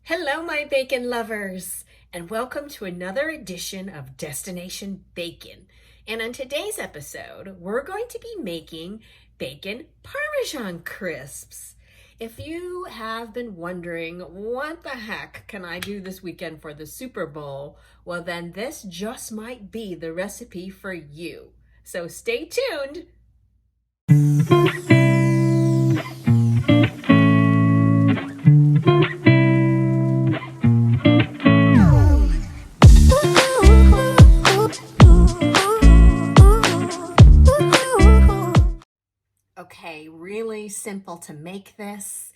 Hello, my bacon lovers, and welcome to another edition of Destination Bacon. And on today's episode, we're going to be making bacon Parmesan crisps. If you have been wondering, what the heck can I do this weekend for the Super Bowl? Well, then this just might be the recipe for you. So stay tuned. Okay, really simple to make this.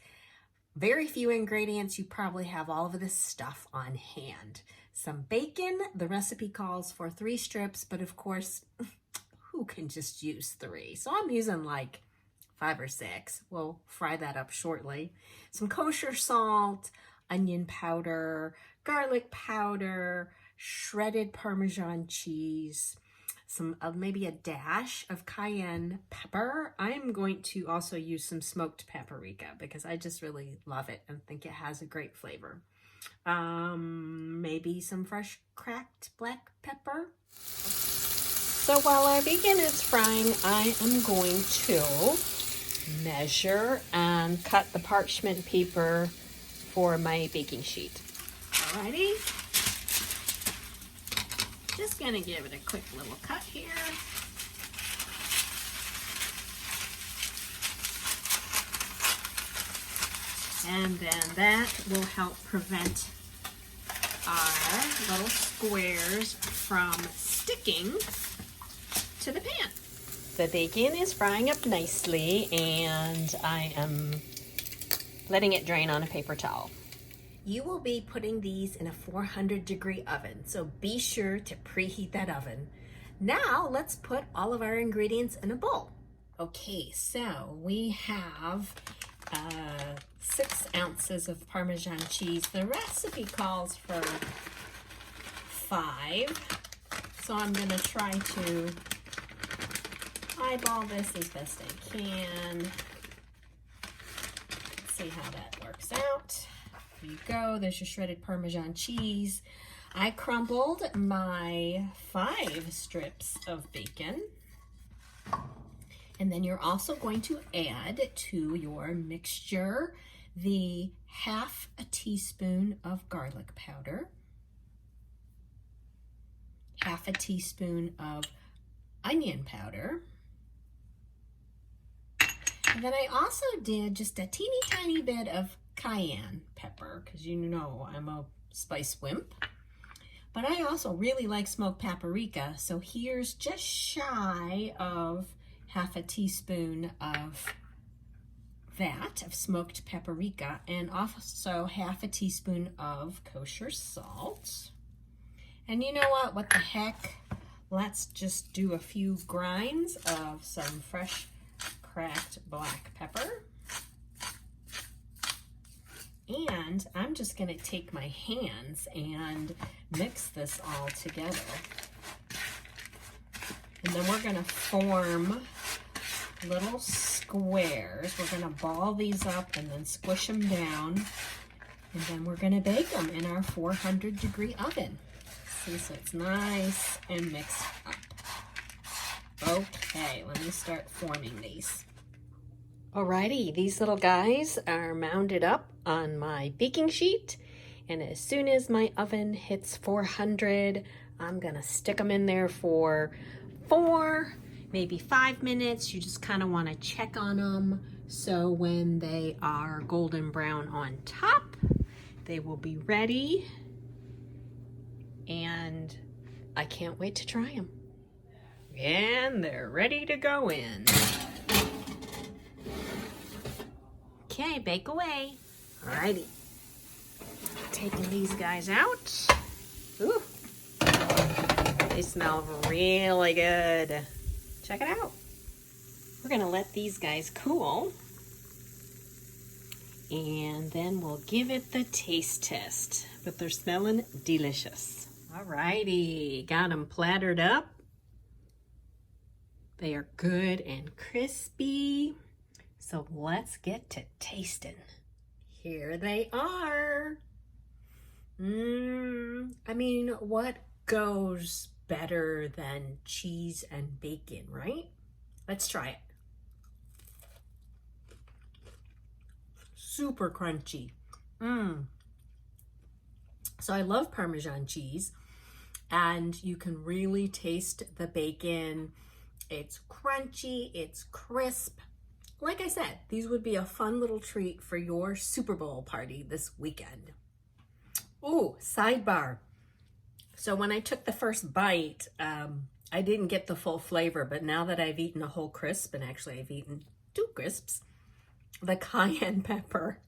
Very few ingredients. You probably have all of this stuff on hand. Some bacon. The recipe calls for 3 strips, but of course, who can just use 3? So I'm using like 5 or 6. We'll fry that up shortly. Some kosher salt, onion powder, garlic powder, shredded Parmesan cheese, some maybe a dash of cayenne pepper. I'm going to also use some smoked paprika because I just really love it and think it has a great flavor. Maybe some fresh cracked black pepper. So while our bacon is frying, I am going to measure and cut the parchment paper for my baking sheet. Alrighty. Just gonna give it a quick little cut here. And then that will help prevent our little squares from sticking to the pan. The bacon is frying up nicely and I am letting it drain on a paper towel. You will be putting these in a 400-degree oven, so be sure to preheat that oven. Now let's put all of our ingredients in a bowl. Okay, so we have 6 ounces of Parmesan cheese. The recipe calls for 5, so I'm gonna try to eyeball this as best I can. See how that works out. There you go, there's your shredded Parmesan cheese. I crumbled my 5 strips of bacon. And then you're also going to add to your mixture the ½ teaspoon of garlic powder, ½ teaspoon of onion powder. And then I also did just a teeny tiny bit of cayenne pepper, because you know I'm a spice wimp. But I also really like smoked paprika, so here's just shy of ½ teaspoon of that, of smoked paprika, and also ½ teaspoon of kosher salt. And you know what the heck? Let's just do a few grinds of some fresh cracked black pepper. And I'm just gonna take my hands and mix this all together. And then we're gonna form little squares. We're gonna ball these up and then squish them down. And then we're gonna bake them in our 400-degree oven. See, so it's nice and mixed up. Okay, let me start forming these. Alrighty, these little guys are mounded up on my baking sheet, and as soon as my oven hits 400, I'm gonna stick them in there for 4, maybe 5 minutes. You just kind of want to check on them so when they are golden brown on top, they will be ready, and I can't wait to try them. And they're ready to go in. Okay, bake away. Alrighty. Taking these guys out. Ooh. They smell really good. Check it out. We're gonna let these guys cool. And then we'll give it the taste test. But they're smelling delicious. Alrighty, got them plattered up. They are good and crispy. So let's get to tasting. Here they are. I mean, what goes better than cheese and bacon, right? Let's try it. Super crunchy. So I love Parmesan cheese, and you can really taste the bacon. It's crunchy, it's crisp. Like I said, these would be a fun little treat for your Super Bowl party this weekend. Ooh, sidebar. So when I took the first bite, I didn't get the full flavor, but now that I've eaten a whole crisp, and actually I've eaten 2 crisps, the cayenne pepper,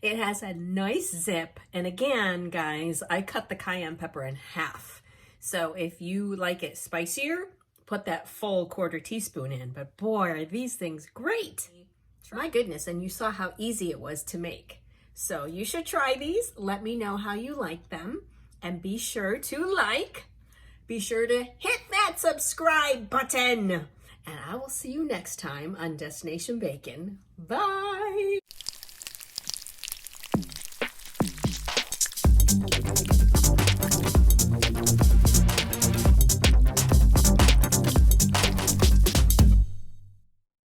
it has a nice zip. And again, guys, I cut the cayenne pepper in half. So if you like it spicier, put that full 1/4 teaspoon in. But boy, are these things great. My goodness, and you saw how easy it was to make. So you should try these. Let me know how you like them. And be sure to be sure to hit that subscribe button. And I will see you next time on Destination Bacon. Bye.